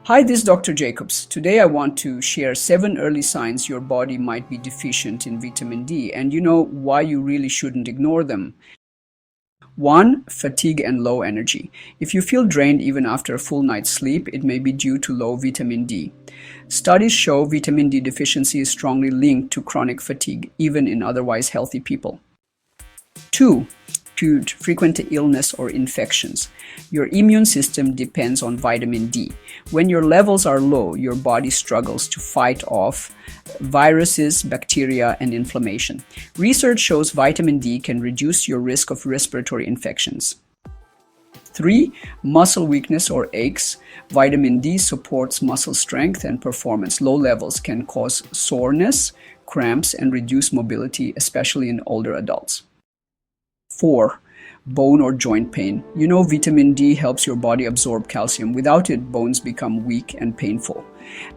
Hi, this is Dr. Jacobs. Today I want to share 7 early signs your body might be deficient in vitamin D, and you know why you really shouldn't ignore them. 1. Fatigue and low energy. If you feel drained even after a full night's sleep, it may be due to low vitamin D. Studies show vitamin D deficiency is strongly linked to chronic fatigue, even in otherwise healthy people. 2. Frequent illness or infections. Your immune system depends on vitamin D. When your levels are low, your body struggles to fight off viruses, bacteria, and inflammation. Research shows vitamin D can reduce your risk of respiratory infections. 3. Muscle weakness or aches. Vitamin D supports muscle strength and performance. Low levels can cause soreness, cramps, and reduce mobility, especially in older adults. 4. Bone or joint pain. You know vitamin D helps your body absorb calcium. Without it, bones become weak and painful.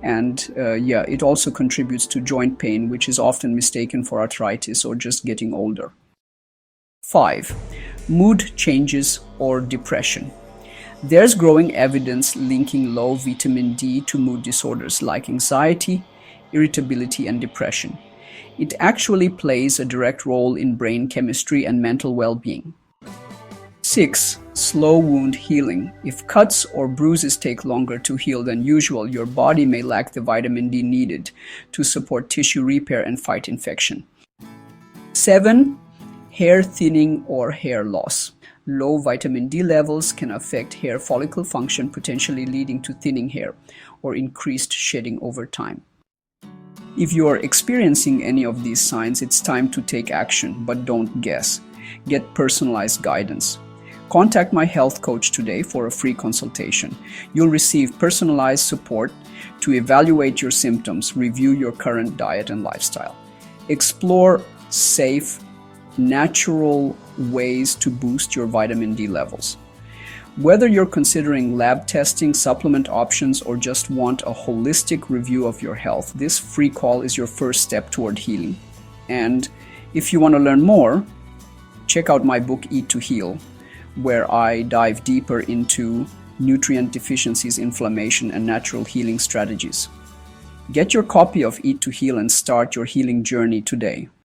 And it also contributes to joint pain, which is often mistaken for arthritis or just getting older. 5. Mood changes or depression. There's growing evidence linking low vitamin D to mood disorders like anxiety, irritability, and depression. It actually plays a direct role in brain chemistry and mental well-being. 6. Slow wound healing. If cuts or bruises take longer to heal than usual, your body may lack the vitamin D needed to support tissue repair and fight infection. 7. Hair thinning or hair loss. Low vitamin D levels can affect hair follicle function, potentially leading to thinning hair or increased shedding over time. If you are experiencing any of these signs, it's time to take action, but don't guess. Get personalized guidance. Contact my health coach today for a free consultation. You'll receive personalized support to evaluate your symptoms, review your current diet and lifestyle. Explore safe, natural ways to boost your vitamin D levels. Whether you're considering lab testing, supplement options, or just want a holistic review of your health, this free call is your first step toward healing. And if you want to learn more, check out my book, Eat to Heal, where I dive deeper into nutrient deficiencies, inflammation, and natural healing strategies. Get your copy of Eat to Heal and start your healing journey today.